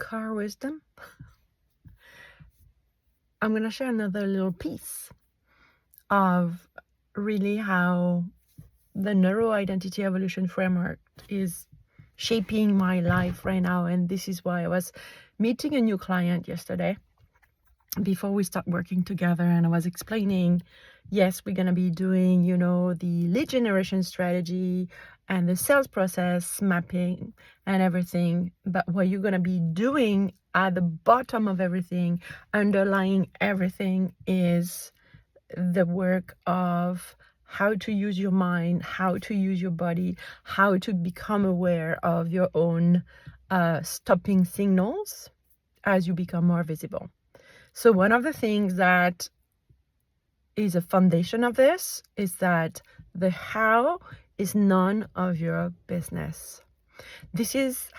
car wisdom, I'm going to share another little piece of really how the neuroidentity evolution framework is shaping my life right now. And this is why I was meeting a new client yesterday before we start working together, and I was explaining, yes, we're going to be doing, the lead generation strategy and the sales process mapping and everything, but what you're going to be doing at the bottom of everything, underlying everything, is the work of how to use your mind, how to use your body, how to become aware of your own stopping signals as you become more visible. So one of the things that is a foundation of this is that the how is none of your business. This is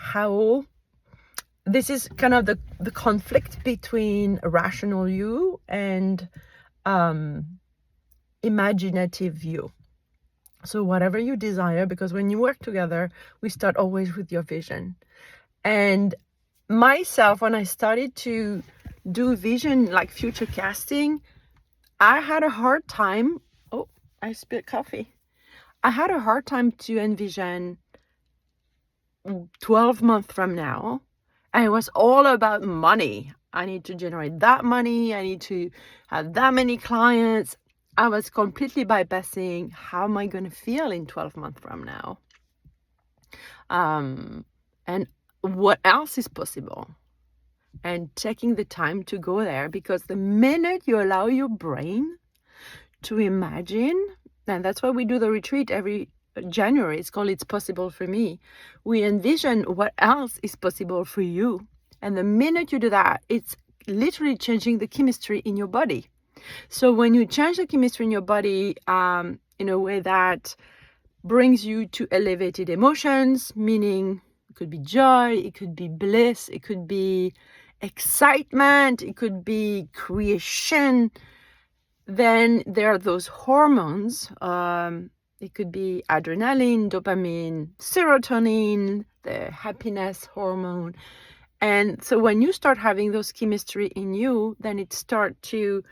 kind of the conflict between rational you and imaginative you. So whatever you desire, because when you work together, we start always with your vision. And myself, when I started to do vision, like future casting, I had a hard time. Oh, I spilled coffee. I had a hard time to envision 12 months from now. And it was all about money. I need to generate that money. I need to have that many clients. I was completely bypassing how am I going to feel in 12 months from now. And what else is possible? And taking the time to go there, because the minute you allow your brain to imagine, and that's why we do the retreat every January, it's called It's Possible for Me. We envision what else is possible for you. And the minute you do that, it's literally changing the chemistry in your body. So when you change the chemistry in your body in a way that brings you to elevated emotions, meaning it could be joy, it could be bliss, it could be excitement, it could be creation, then there are those hormones. It could be adrenaline, dopamine, serotonin, the happiness hormone. And so when you start having those chemistry in you, then it starts to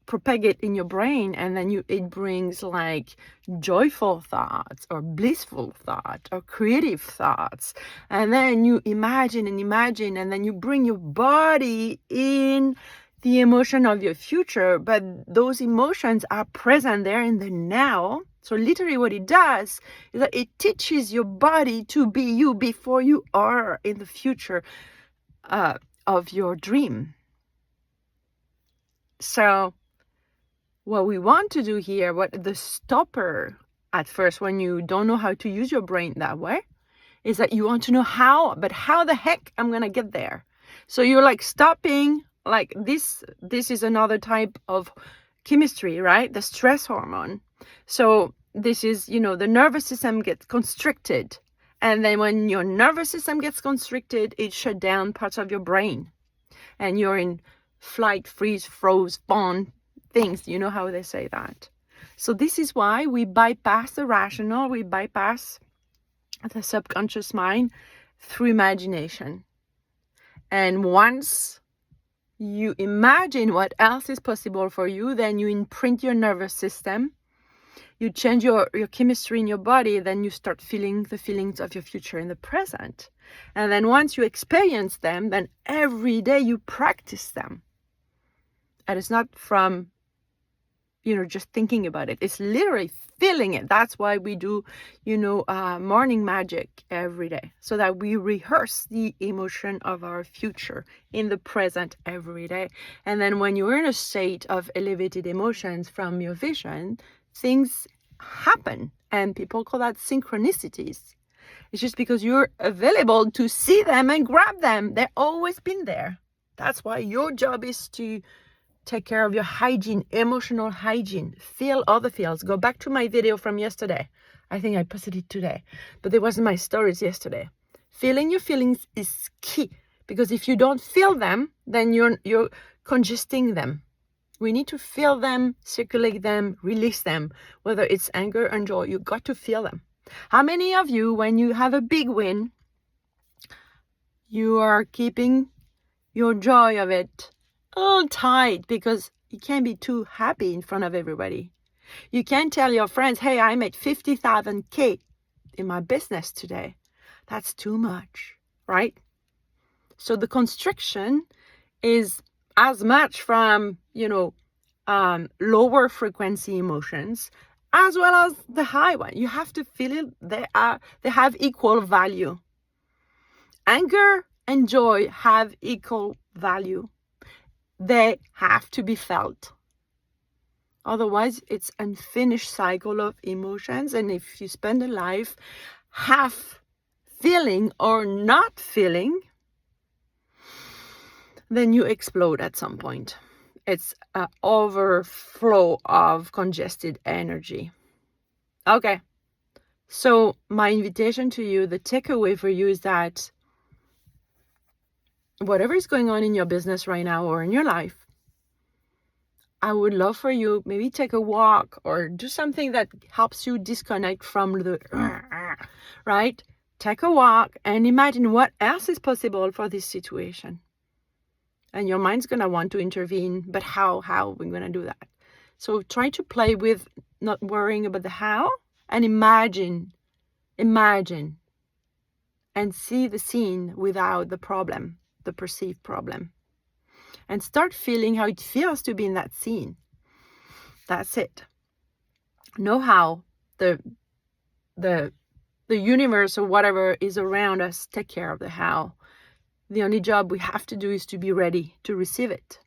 propagate in your brain, and then it brings like joyful thoughts or blissful thoughts or creative thoughts, and then you imagine, and then you bring your body in the emotion of your future, but those emotions are present there in the now. So literally what it does is that it teaches your body to be you before you are in the future of your dream. So what we want to do here, what the stopper at first when you don't know how to use your brain that way, is that you want to know how the heck I'm going to get there. So you're like stopping, like this is another type of chemistry, right? The stress hormone. So this is, the nervous system gets constricted. And then when your nervous system gets constricted, it shuts down parts of your brain. And you're in flight, freeze, froze, fawn things. You know how they say that. So this is why we bypass the rational, we bypass the subconscious mind through imagination. And once you imagine what else is possible for you, then you imprint your nervous system, you change your chemistry in your body, then you start feeling the feelings of your future in the present. And then once you experience them, then every day you practice them. And it's not from just thinking about it. It's literally feeling it. That's why we do, morning magic every day, so that we rehearse the emotion of our future in the present every day. And then when you're in a state of elevated emotions from your vision, things happen, and people call that synchronicities. It's just because you're available to see them and grab them. They've always been there. That's why your job is to take care of your hygiene, emotional hygiene. Feel all the feels. Go back to my video from yesterday. I think I posted it today, but it wasn't my stories yesterday. Feeling your feelings is key, because if you don't feel them, then you're congesting them. We need to feel them, circulate them, release them. Whether it's anger and joy, you got to feel them. How many of you, when you have a big win, you are keeping your joy of it all tight, because you can't be too happy in front of everybody. You can't tell your friends, hey, I made 50,000 K in my business today. That's too much, right? So the constriction is as much from, lower frequency emotions as well as the high one. You have to feel it. They have equal value. Anger and joy have equal value. They have to be felt. Otherwise, it's an unfinished cycle of emotions. And if you spend a life half feeling or not feeling, then you explode at some point. It's an overflow of congested energy. Okay. So my invitation to you, the takeaway for you is that whatever is going on in your business right now or in your life, I would love for you, maybe take a walk or do something that helps you disconnect from the, right? Take a walk and imagine what else is possible for this situation. And your mind's going to want to intervene, but how are we going to do that? So try to play with not worrying about the how, and imagine, and see the scene without the problem, the perceived problem. And start feeling how it feels to be in that scene. That's it. Know how the universe or whatever is around us take care of the how. The only job we have to do is to be ready to receive it.